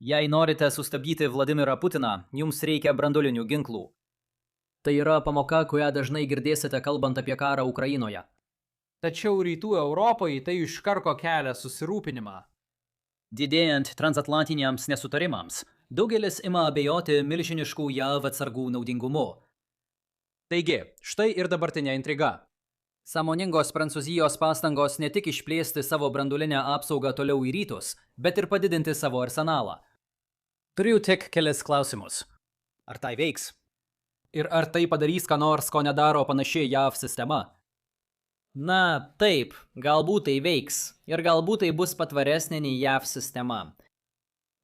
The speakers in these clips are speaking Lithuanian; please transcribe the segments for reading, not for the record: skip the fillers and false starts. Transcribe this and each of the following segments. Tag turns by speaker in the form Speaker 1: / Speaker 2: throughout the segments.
Speaker 1: Jei norite sustabdyti Vladimirą Putiną, jums reikia branduolinių ginklų. Tai yra pamoka, kurią dažnai girdėsite kalbant apie karą Ukrainoje.
Speaker 2: Tačiau rytų Europoje tai iškarko kelia susirūpinimą.
Speaker 1: Didėjant transatlantiniams nesutarimams, daugelis ima abejoti milžiniškų JAV atsargų naudingumu.
Speaker 2: Taigi, štai ir dabartinė intriga.
Speaker 1: Sąmoningos Prancūzijos pastangos ne tik išplėsti savo branduolinę apsaugą toliau į rytus, bet ir padidinti savo arsenalą. Turiu tik kelis klausimus. Ar tai veiks? Ir ar tai padarys ką nors, ko nedaro panašiai JAV sistema? Na, taip, galbūt tai veiks. Ir galbūt tai bus patvaresnė nei JAV sistema.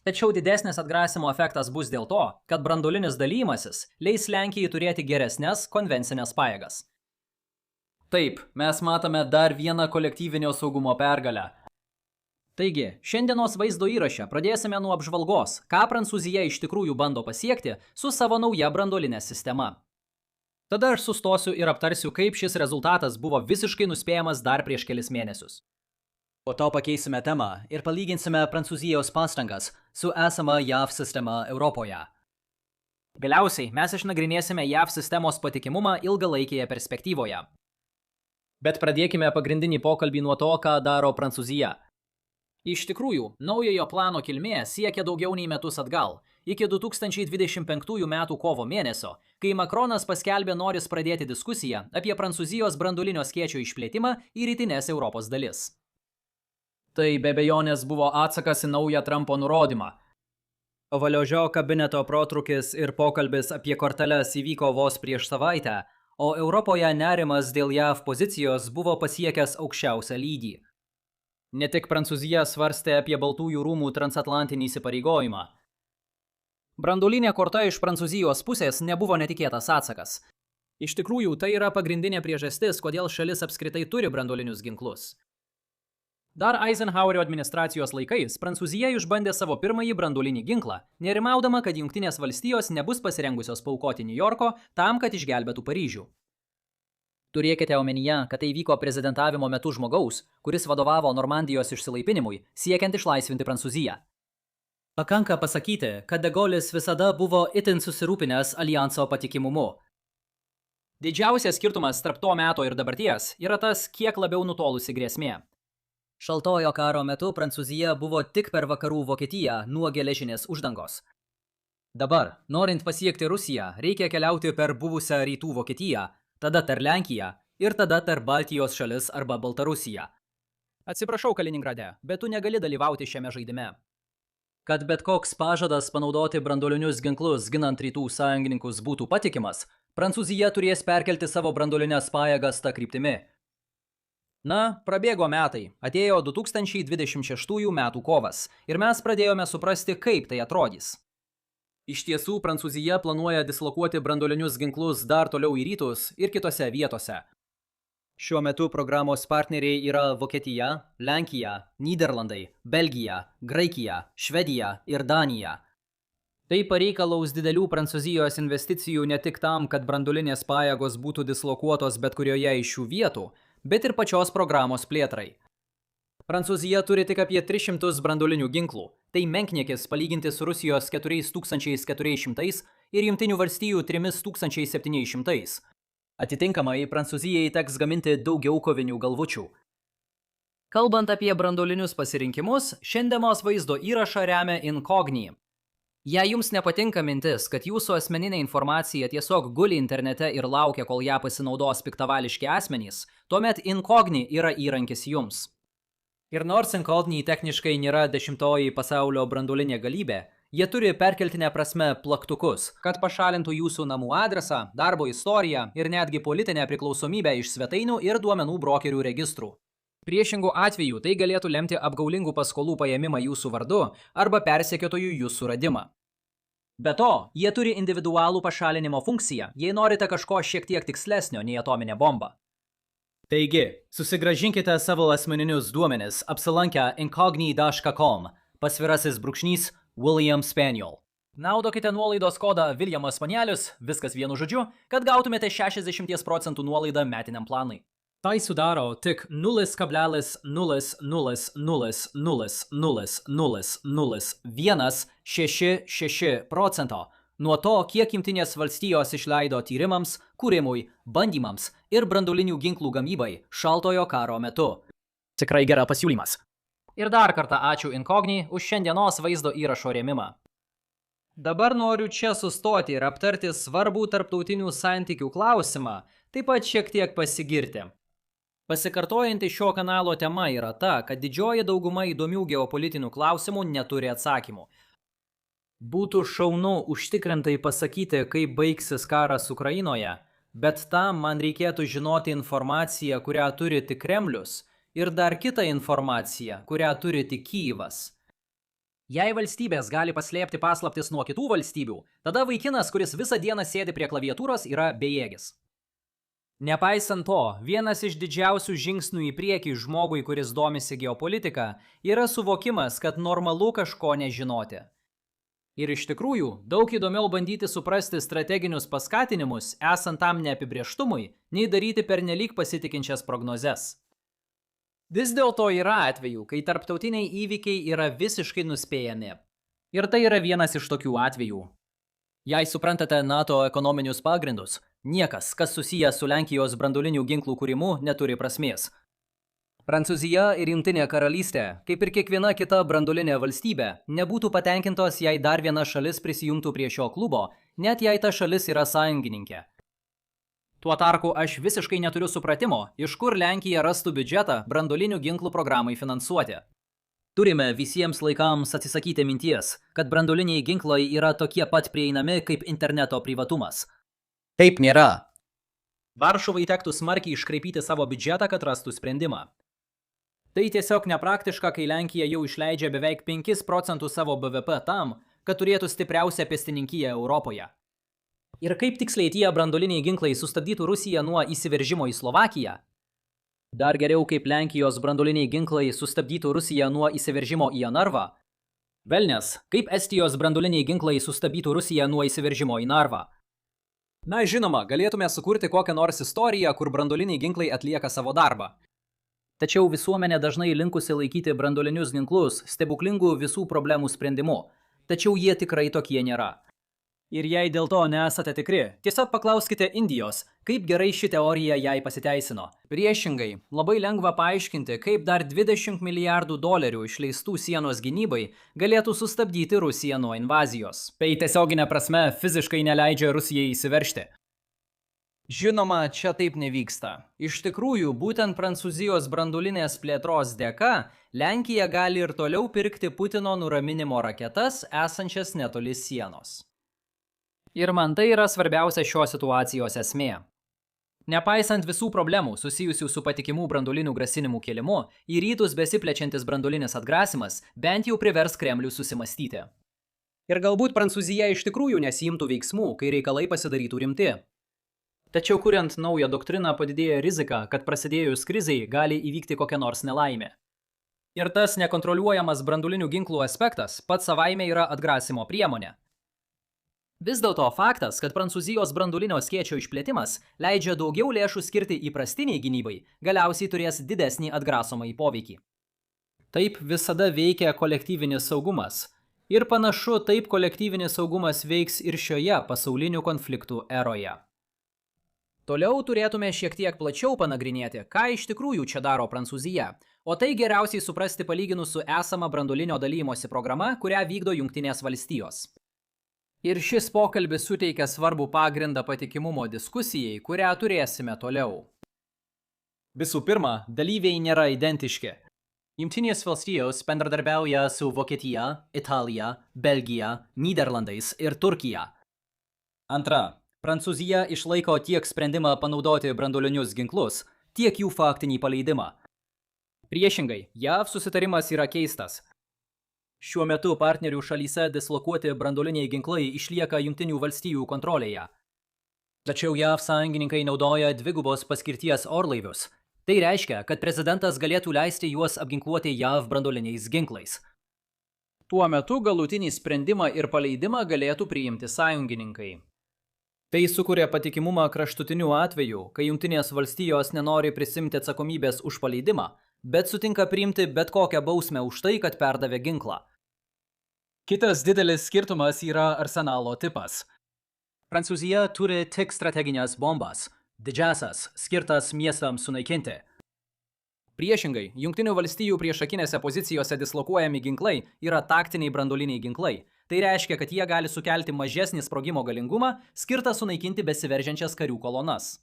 Speaker 1: Tačiau didesnis atgrasimo efektas bus dėl to, kad branduolinis dalymasis leis Lenkijai turėti geresnės konvencinės pajėgas. Taip, mes matome dar vieną kolektyvinio saugumo pergalę. Taigi, šiandienos vaizdo įraše pradėsime nuo apžvalgos, ką Prancūzija iš tikrųjų bando pasiekti su savo nauja branduolinė sistema. Tada aš sustosiu ir aptarsiu, kaip šis rezultatas buvo visiškai nuspėjamas dar prieš kelis mėnesius. Po to pakeisime temą ir palyginsime Prancūzijos pastangas su esama JAV sistema Europoje. Galiausiai mes išnagrinėsime JAV sistemos patikimumą ilgalaikėje perspektyvoje. Bet pradėkime pagrindinį pokalbį nuo to, ką daro Prancūzija. Iš tikrųjų, naujojo plano kilmė siekia daugiau nei metus atgal, iki 2025 metų kovo mėnesio, kai Macronas paskelbė noris pradėti diskusiją apie Prancūzijos branduolinio skėčio išplėtimą į rytinės Europos dalis. Tai be abejonės buvo atsakas į naują Trumpo nurodymą. Valiožio kabineto protrūkis ir pokalbis apie korteles įvyko vos prieš savaitę, o Europoje nerimas dėl JAV pozicijos buvo pasiekęs aukščiausią lygį. Ne tik Prancūzija svarstė apie Baltųjų rūmų transatlantinį įsipareigojimą. Branduolinė korta iš Prancūzijos pusės nebuvo netikėtas atsakas. Iš tikrųjų, tai yra pagrindinė priežastis, kodėl šalis apskritai turi branduolinius ginklus. Dar Eisenhowerio administracijos laikais Prancūzija išbandė savo pirmąjį branduolinį ginklą, nerimaudama, kad Jungtinės valstijos nebus pasirengusios paaukoti Niujorko tam, kad išgelbėtų Paryžių. Turėkite omenyje, kad tai vyko prezidentavimo metu žmogaus, kuris vadovavo Normandijos išsilaipinimui, siekiant išlaisvinti Prancūziją. Pakanka pasakyti, kad De Gaullis visada buvo itin susirūpinęs alijanso patikimumu. Didžiausias skirtumas tarp to meto ir dabarties yra tas, kiek labiau nutolusi grėsmė. Šaltojo karo metu Prancūzija buvo tik per vakarų Vokietiją nuo geležinės uždangos. Dabar, norint pasiekti Rusiją, reikia keliauti per buvusią rytų Vokietiją, tada per Lenkiją ir tada per Baltijos šalis arba Baltarusiją. Atsiprašau, Kaliningrade, bet tu negali dalyvauti šiame žaidime. Kad bet koks pažadas panaudoti branduolinius ginklus ginant rytų sąjungininkus būtų patikimas, Prancūzija turės perkelti savo branduolinės pajėgas tą kryptimi. Na, prabėgo metai, atėjo 2026 metų kovas ir mes pradėjome suprasti, kaip tai atrodys. Iš tiesų, Prancūzija planuoja dislokuoti branduolinius ginklus dar toliau į rytus ir kitose vietose. Šiuo metu programos partneriai yra Vokietija, Lenkija, Nyderlandai, Belgija, Graikija, Švedija ir Danija. Tai pareikalaus didelių Prancūzijos investicijų ne tik tam, kad branduolinės pajėgos būtų dislokuotos bet kurioje iš šių vietų, bet ir pačios programos plėtrai. Prancūzija turi tik apie 300 branduolinių ginklų, tai menkniekis palyginti su Rusijos 4400 ir Jungtinių valstijų 3700. Atitinkamai, Prancūzijai teks gaminti daugiau kovinių galvučių. Kalbant apie branduolinius pasirinkimus, šiandienos vaizdo įrašą remia Incogni. Jei jums nepatinka mintis, kad jūsų asmeninė informacija tiesiog guli internete ir laukia, kol ją pasinaudos piktavališki asmenys, tuomet Incogni yra įrankis jums. Ir nors Incogni techniškai nėra 10-oji pasaulio branduolinė galybė, jie turi perkeltinę prasme plaktukus, kad pašalintų jūsų namų adresą, darbo istoriją ir netgi politinę priklausomybę iš svetainių ir duomenų brokerių registrų. Priešingų atveju tai galėtų lemti apgaulingų paskolų paėmimą jūsų vardu arba persekiotojų jūsų suradimą. Be to, jie turi individualų pašalinimo funkciją, jei norite kažko šiek tiek tikslesnio nei atominė bomba. Taigi, susigrąžinkite savo asmeninius duomenis apsilankę incogni.com, pasvirasis brūkšnys William Spaniel. Naudokite nuolaidos kodą Williamas Spanielius, viskas vienu žodžiu, kad gautumėte 60% nuolaidą metiniam planui. Tai sudaro tik 0,00000000166% nuo to, kiek Jungtinės valstijos išleido tyrimams, kūrimui, bandymams ir branduolinių ginklų gamybai šaltojo karo metu. Tikrai gera pasiūlymas. Ir dar kartą ačiū Incogni už šiandienos vaizdo įrašo rėmimą. Dabar noriu čia sustoti ir aptarti svarbų tarptautinių santykių klausimą, taip pat šiek tiek pasigirti. Pasikartojanti šio kanalo tema yra ta, kad didžioji dauguma įdomių geopolitinių klausimų neturi atsakymų. Būtų šaunu užtikrintai pasakyti, kaip baigsis karas Ukrainoje, bet tam man reikėtų žinoti informaciją, kurią turi tik Kremlius, ir dar kitą informaciją, kurią turi tik Kyjivas. Jei valstybės gali paslėpti paslaptis nuo kitų valstybių, tada vaikinas, kuris visą dieną sėdi prie klaviatūros, yra bejėgis. Nepaisant to, vienas iš didžiausių žingsnių į priekį žmogui, kuris domisi geopolitika, yra suvokimas, kad normalu kažko nežinoti. Ir iš tikrųjų, daug įdomiau bandyti suprasti strateginius paskatinimus, esant tam neapibrėžtumui, nei daryti pernelyg pasitikinčias prognozes. Vis dėlto yra atvejų, kai tarptautiniai įvykiai yra visiškai nuspėjami. Ir tai yra vienas iš tokių atvejų. Jei suprantate NATO ekonominius pagrindus, niekas, kas susijęs su Lenkijos branduolinių ginklų kūrimu, neturi prasmės. Prancūzija ir Jungtinė karalystė, kaip ir kiekviena kita branduolinė valstybė, nebūtų patenkintos, jei dar viena šalis prisijungtų prie šio klubo, net jei ta šalis yra sąjungininkė. Tuo tarpu aš visiškai neturiu supratimo, iš kur Lenkija rastų biudžetą branduolinių ginklų programai finansuoti. Turime visiems laikams atsisakyti minties, kad branduoliniai ginklai yra tokie pat prieinami kaip interneto privatumas. Taip nėra. Varšuvai tektų smarkiai iškraipyti savo biudžetą, kad rastų sprendimą. Tai tiesiog nepraktiška, kai Lenkija jau išleidžia beveik 5 procentų savo BVP tam, kad turėtų stipriausią pėstininkiją Europoje. Ir kaip tiksliai tie branduoliniai ginklai sustabdytų Rusiją nuo įsiveržimo į Slovakiją? Dar geriau, kaip Lenkijos branduoliniai ginklai sustabdytų Rusiją nuo įsiveržimo į Narvą? Velnias, kaip Estijos branduoliniai ginklai sustabdytų Rusiją nuo įsiveržimo į Narvą? Na, žinoma, galėtume sukurti kokią nors istoriją, kur branduoliniai ginklai atlieka savo darbą. Tačiau visuomenė dažnai linkusi laikyti branduolinius ginklus stebuklingų visų problemų sprendimu. Tačiau jie tikrai tokie nėra. Ir jei dėl to nesate tikri, tiesiog paklauskite Indijos, kaip gerai ši teorija jai pasiteisino. Priešingai, labai lengva paaiškinti, kaip dar 20 milijardų dolerių išleistų sienos gynybai galėtų sustabdyti Rusiją nuo invazijos. Tai tiesioginė prasme fiziškai neleidžia Rusijai įsiveržti. Žinoma, čia taip nevyksta. Iš tikrųjų, būtent Prancūzijos branduolinės plėtros dėka, Lenkija gali ir toliau pirkti Putino nuraminimo raketas esančias netoli sienos. Ir man tai yra svarbiausia šios situacijos esmė. Nepaisant visų problemų susijusių su patikimų branduolinių grasinimų kėlimu, į rytus besiplečiantis branduolinis atgrasimas bent jau privers Kremlių susimastyti. Ir galbūt Prancūzija iš tikrųjų nesiimtų veiksmų, kai reikalai pasidarytų rimti. Tačiau kuriant naują doktriną padidėja rizika, kad prasidėjus krizei gali įvykti kokia nors nelaimė. Ir tas nekontroliuojamas branduolinių ginklų aspektas pats savaime yra atgrasimo priemonė. Vis dėlto faktas, kad Prancūzijos branduolinio skėčio išplėtimas leidžia daugiau lėšų skirti įprastiniai gynybai, galiausiai turės didesnį atgrasomąjį poveikį. Taip visada veikia kolektyvinis saugumas. Ir panašu, taip kolektyvinis saugumas veiks ir šioje pasaulinių konfliktų eroje. Toliau turėtume šiek tiek plačiau panagrinėti, ką iš tikrųjų čia daro Prancūzija, o tai geriausiai suprasti palyginus su esama branduolinio dalymosi programa, kurią vykdo Jungtinės valstijos. Ir šis pokalbis suteikia svarbų pagrindą patikimumo diskusijai, kurią turėsime toliau. Visų pirma, dalyviai nėra identiški. Jungtinės valstijos bendradarbiauja su Vokietija, Italija, Belgija, Nyderlandais ir Turkija. Antra, Prancūzija išlaiko tiek sprendimą panaudoti branduolinius ginklus, tiek jų faktinį paleidimą. Priešingai, JAV susitarimas yra keistas. Šiuo metu partnerių šalyse dislokuoti branduoliniai ginklai išlieka Jungtinių valstijų kontrolėje. Tačiau JAV sąjungininkai naudoja dvigubos paskirties orlaivius. Tai reiškia, kad prezidentas galėtų leisti juos apginkluoti JAV branduoliniais ginklais. Tuo metu galutinį sprendimą ir paleidimą galėtų priimti sąjungininkai. Tai sukuria patikimumą kraštutiniu atveju, kai Jungtinės valstijos nenori prisimti atsakomybės už paleidimą, bet sutinka priimti bet kokią bausmę už tai, kad perdavė ginklą. Kitas didelis skirtumas yra arsenalo tipas. Prancūzija turi tik strateginės bombas, didžiasias, skirtas miestams sunaikinti. Priešingai, Jungtinių valstijų priešakinėse pozicijose dislokuojami ginklai yra taktiniai branduoliniai ginklai. Tai reiškia, kad jie gali sukelti mažesnį sprogimo galingumą, skirtą sunaikinti besiveržiančias karių kolonas.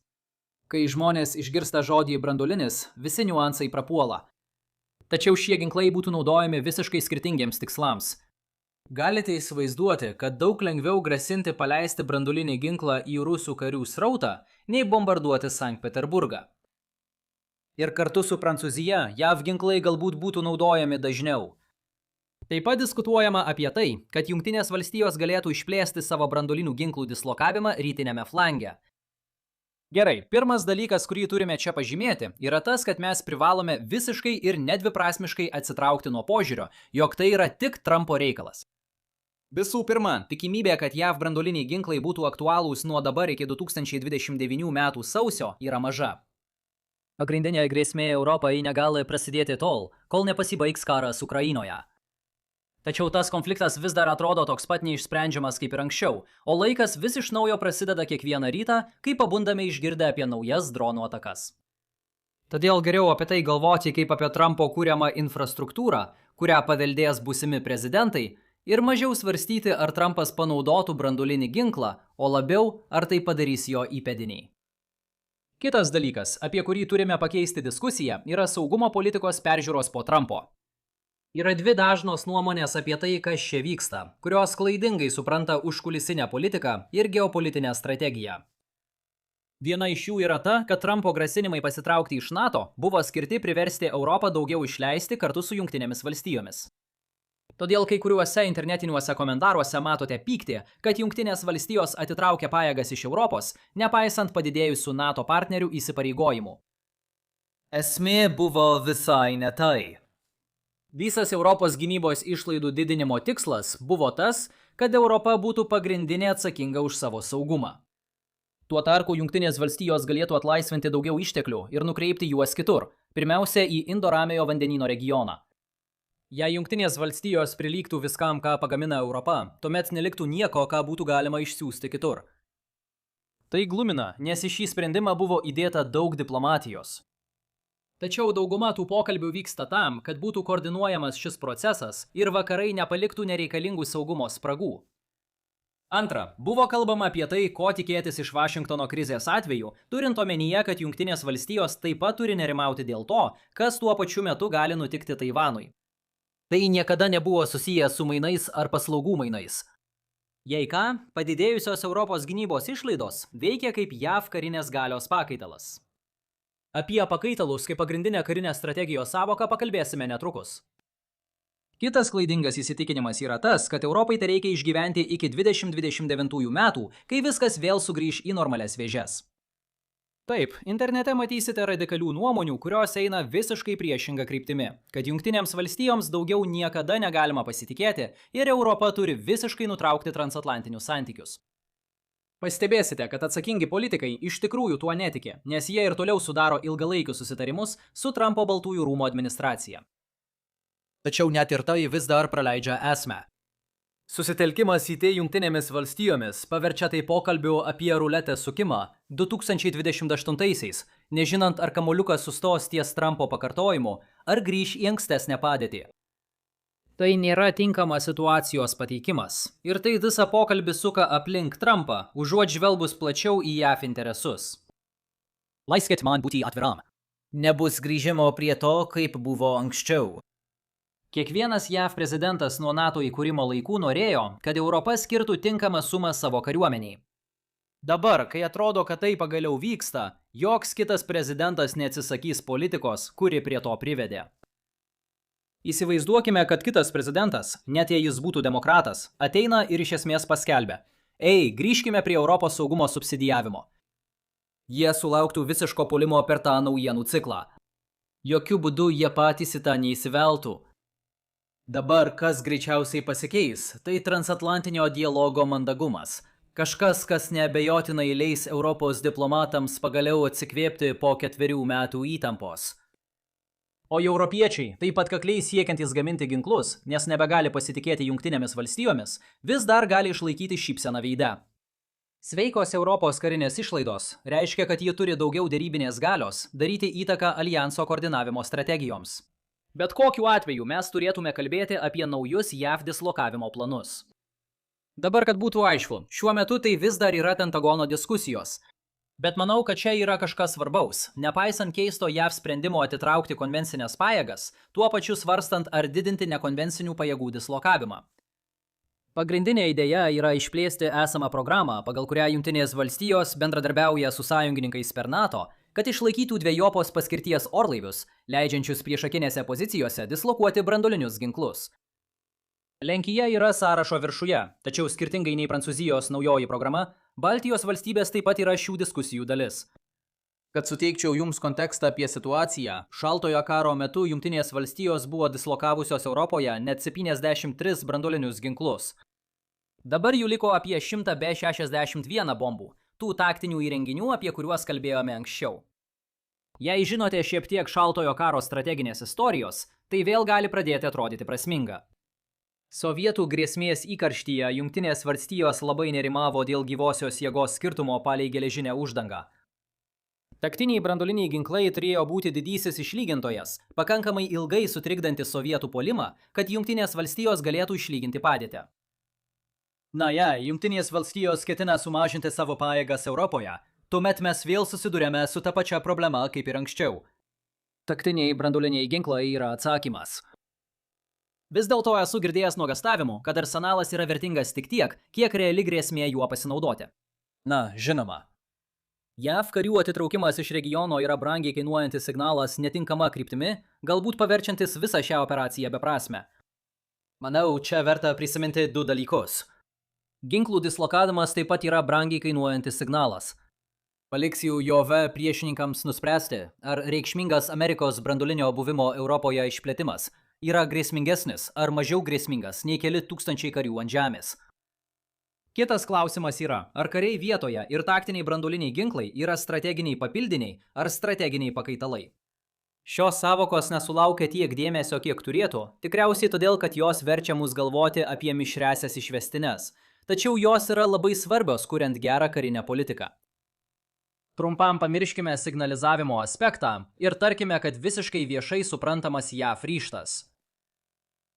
Speaker 1: Kai žmonės išgirsta žodį branduolinis, visi niuansai prapuola. Tačiau šie ginklai būtų naudojami visiškai skirtingiems tikslams. Galite įsivaizduoti, kad daug lengviau grasinti paleisti branduolinį ginklą į rusų karių srautą, nei bombarduoti Sankt Peterburgą. Ir kartu su Prancūzija, JAV ginklai galbūt būtų naudojami dažniau. Taip pat diskutuojama apie tai, kad Jungtinės valstijos galėtų išplėsti savo branduolinių ginklų dislokavimą rytinėme flange. Gerai, pirmas dalykas, kurį turime čia pažymėti, yra tas, kad mes privalome visiškai ir nedviprasmiškai atsitraukti nuo požiūrio, jog tai yra tik Trumpo reikalas. Visų pirma, tikimybė, kad JAV branduoliniai ginklai būtų aktualūs nuo dabar iki 2029 metų sausio, yra maža. Pagrindinė grėsmė Europai negali prasidėti tol, kol nepasibaigs karas Ukrainoje. Tačiau tas konfliktas vis dar atrodo toks pat neišsprendžiamas kaip ir anksčiau, o laikas vis iš naujo prasideda kiekvieną rytą, kai pabundame išgirdę apie naujas dronų atakas. Todėl geriau apie tai galvoti kaip apie Trumpo kūriamą infrastruktūrą, kurią paveldės būsimi prezidentai, ir mažiau svarstyti, ar Trumpas panaudotų branduolinį ginklą, o labiau, ar tai padarys jo įpėdiniai. Kitas dalykas, apie kurį turime pakeisti diskusiją, yra saugumo politikos peržiūros po Trumpo. Yra dvi dažnos nuomonės apie tai, kas čia vyksta, kurios klaidingai supranta užkulisinę politiką ir geopolitinę strategiją. Viena iš jų yra ta, kad Trumpo grasinimai pasitraukti iš NATO buvo skirti priversti Europą daugiau išleisti kartu su Jungtinėmis valstijomis. Todėl kai kuriuose internetiniuose komentaruose matote pyktį, kad Jungtinės valstijos atitraukia pajėgas iš Europos, nepaisant padidėjusių NATO partnerių įsipareigojimų. Esmė buvo visai ne tai. Visas Europos gynybos išlaidų didinimo tikslas buvo tas, kad Europa būtų pagrindinė atsakinga už savo saugumą. Tuo tarpu Jungtinės valstijos galėtų atlaisvinti daugiau išteklių ir nukreipti juos kitur, pirmiausia į Indo-Ramiojo vandenyno regioną. Jei Jungtinės valstijos prilygtų viskam, ką pagamina Europa, tuomet neliktų nieko, ką būtų galima išsiųsti kitur. Tai glumina, nes į šį sprendimą buvo įdėta daug diplomatijos. Tačiau dauguma tų pokalbių vyksta tam, kad būtų koordinuojamas šis procesas ir vakarai nepaliktų nereikalingų saugumo spragų. Antra, buvo kalbama apie tai, ko tikėtis iš Vašingtono krizės atveju, turint omenyje, kad Jungtinės valstijos taip pat turi nerimauti dėl to, kas tuo pačiu metu gali nutikti Taivanui. Tai niekada nebuvo susijęs su mainais ar paslaugų mainais. Jei ką, padidėjusios Europos gynybos išlaidos veikia kaip JAV karinės galios pakaitalas. Apie pakaitalus kaip pagrindinę karinę strategijos sąvoką pakalbėsime netrukus. Kitas klaidingas įsitikinimas yra tas, kad Europai tai reikia išgyventi iki 2029 metų, kai viskas vėl sugrįš į normalias vėžes. Taip, internete matysite radikalių nuomonių, kurios eina visiškai priešinga kryptimi, kad Jungtinėms valstijoms daugiau niekada negalima pasitikėti ir Europa turi visiškai nutraukti transatlantinius santykius. Pastebėsite, kad atsakingi politikai iš tikrųjų tuo netiki, nes jie ir toliau sudaro ilgalaikius susitarimus su Trumpo Baltųjų rūmų administracija. Tačiau net ir tai vis dar praleidžia esmę. Susitelkimas į tai Jungtinėmis valstijomis paverčia tai pokalbiu apie ruletę sukimą 2028-aisiais, nežinant ar kamuoliukas sustos ties Trumpo pakartojimu, ar grįš į ankstesnę padėtį. Tai nėra tinkama situacijos pateikimas. Ir tai visą pokalbį suka aplink Trumpą, užuot žvelgus plačiau į JAV interesus. Leiskit man būti atviram. Nebus grįžimo prie to, kaip buvo anksčiau. Kiekvienas JAV prezidentas nuo NATO įkūrimo laikų norėjo, kad Europa skirtų tinkamą sumą savo kariuomeniai. Dabar, kai atrodo, kad tai pagaliau vyksta, joks kitas prezidentas neatsisakys politikos, kuri prie to privedė. Įsivaizduokime, kad kitas prezidentas, net jei jis būtų demokratas, ateina ir iš esmės paskelbia: Ei, grįžkime prie Europos saugumo subsidijavimo. Jie sulauktų visiško puolimo per tą naujienų ciklą. Jokių būdų jie patys į tą neįsiveltų. Dabar kas greičiausiai pasikeis, tai transatlantinio dialogo mandagumas. Kažkas, kas neabejotinai leis Europos diplomatams pagaliau atsikvėpti po 4 metų įtampos. O europiečiai, taip pat kakliai siekiantys gaminti ginklus, nes nebegali pasitikėti Jungtinėmis valstijomis, vis dar gali išlaikyti šypseną veide. Sveikos Europos karinės išlaidos reiškia, kad ji turi daugiau derybinės galios daryti įtaką alijanso koordinavimo strategijoms. Bet kokiu atveju mes turėtume kalbėti apie naujus JAV dislokavimo planus. Dabar, kad būtų aišku, šiuo metu tai vis dar yra Pentagono diskusijos. Bet manau, kad čia yra kažkas svarbaus, nepaisant keisto JAV sprendimo atitraukti konvencinės pajėgas, tuo pačiu svarstant ar didinti nekonvencinių pajėgų dislokavimą. Pagrindinė idėja yra išplėsti esamą programą, pagal kurią Jungtinės valstijos bendradarbiauja su sąjungininkais per NATO, kad išlaikytų dvejopos paskirties orlaivius, leidžiančius priešakinėse pozicijose dislokuoti branduolinius ginklus. Lenkija yra sąrašo viršuje, tačiau skirtingai nei Prancūzijos naujoji programa, Baltijos valstybės taip pat yra šių diskusijų dalis. Kad suteikčiau jums kontekstą apie situaciją, šaltojo karo metu Jungtinės valstijos buvo dislokavusios Europoje net 73 branduolinius ginklus. Dabar jų liko apie 100 be 61 bombų, tų taktinių įrenginių, apie kuriuos kalbėjome anksčiau. Jei žinote šiek tiek šaltojo karo strateginės istorijos, tai vėl gali pradėti atrodyti prasminga. Sovietų grėsmės įkarštyje Jungtinės valstijos labai nerimavo dėl gyvosios jėgos skirtumo palei geležinę uždangą. Taktiniai branduoliniai ginklai turėjo būti didysis išlygintojas, pakankamai ilgai sutrikdantis sovietų puolimą, kad Jungtinės valstijos galėtų išlyginti padėtį. Jungtinės valstijos ketina sumažinti savo pajėgas Europoje, tuomet mes vėl susidurėme su ta pačia problema kaip ir anksčiau. Taktiniai branduoliniai ginklai yra atsakymas. Vis dėlto esu girdėjęs nuogąstavimų, kad arsenalas yra vertingas tik tiek, kiek reali grėsmė juo pasinaudoti. Žinoma. JAV karių atitraukimas iš regiono yra brangiai kainuojantis signalas netinkama kryptimi, galbūt paverčiantis visą šią operaciją beprasmę. Manau, čia verta prisiminti 2 dalykus. Ginklų dislokavimas taip pat yra brangiai kainuojantis signalas. Paliksiu JOV priešininkams nuspręsti, ar reikšmingas Amerikos branduolinio buvimo Europoje išplėtimas yra grėsmingesnis ar mažiau grėsmingas nei keli tūkstančiai karių ant žemės. Kitas klausimas yra, ar kariai vietoje ir taktiniai branduoliniai ginklai yra strateginiai papildiniai ar strateginiai pakaitalai. Šios savokos nesulaukia tiek dėmesio, kiek turėtų, tikriausiai todėl, kad jos verčia mus galvoti apie mišriasias išvestines, tačiau jos yra labai svarbios, kuriant gerą karinę politiką. Trumpam pamirškime signalizavimo aspektą ir tarkime, kad visiškai viešai suprantamas JAV ryžtas.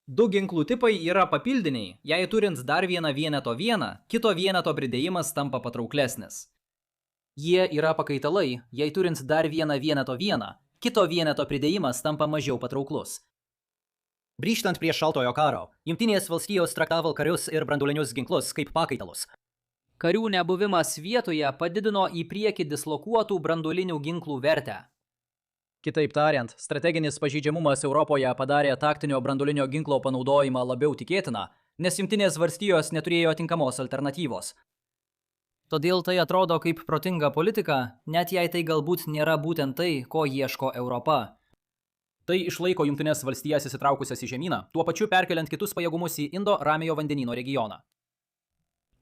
Speaker 1: 2 ginklų tipai yra papildiniai, jei turint dar vieną vieneto vieną, kito vieneto pridėjimas tampa patrauklesnis. Jie yra pakaitalai, jei turint dar vieną vieneto vieną, kito vieneto pridėjimas tampa mažiau patrauklus. Grįžtant prie šaltojo karo, Jungtinės valstijos traktavo karius ir branduolinius ginklus kaip pakaitalus. Karių nebuvimas vietoje padidino į priekį dislokuotų branduolinių ginklų vertę. Kitaip tariant, strateginis pažeidžiamumas Europoje padarė taktinio branduolinio ginklo panaudojimą labiau tikėtiną, nes Jungtinės valstijos neturėjo tinkamos alternatyvos. Todėl tai atrodo kaip protinga politika, net jei tai galbūt nėra būtent tai, ko ieško Europa. Tai išlaiko Jungtinės valstijas įsitraukusias į žemyną, tuo pačiu perkeliant kitus pajėgumus į Indo-Ramiojo vandenyno regioną.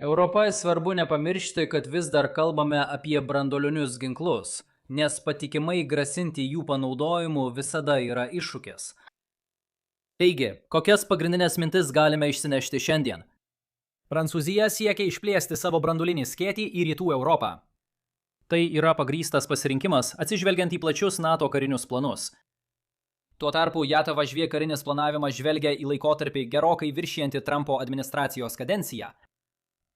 Speaker 1: Europai svarbu nepamiršti, kad vis dar kalbame apie branduolinius ginklus, nes patikimai grasinti jų panaudojimu visada yra iššūkis. Taigi, kokias pagrindinės mintis galime išsinešti šiandien? Prancūzija siekia išplėsti savo branduolinį skėtį į rytų Europą. Tai yra pagrįstas pasirinkimas atsižvelgiant į plačius NATO karinius planus. Tuo tarpu JAV karinis planavimas žvelgia į laikotarpį gerokai viršijantį Trumpo administracijos kadenciją.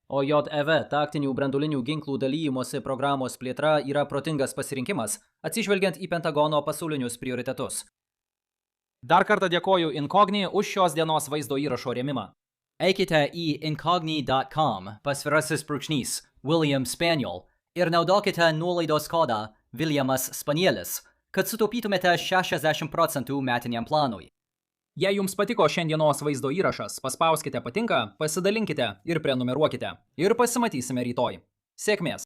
Speaker 1: O JEV taktinių branduolinių ginklų dalymosi programos plėtra yra protingas pasirinkimas, atsižvelgiant į Pentagono pasaulinius prioritetus. Dar kartą dėkoju Incogni už šios dienos vaizdo įrašo rėmimą. Eikite į incogni.com // William Spaniel ir naudokite nuolaidos kodą Williamas Spanielis, kad sutaupytumėte 60% metiniam planui. Jei jums patiko šiandienos vaizdo įrašas, paspauskite patinka, pasidalinkite ir prenumeruokite. Ir pasimatysime rytoj. Sėkmės!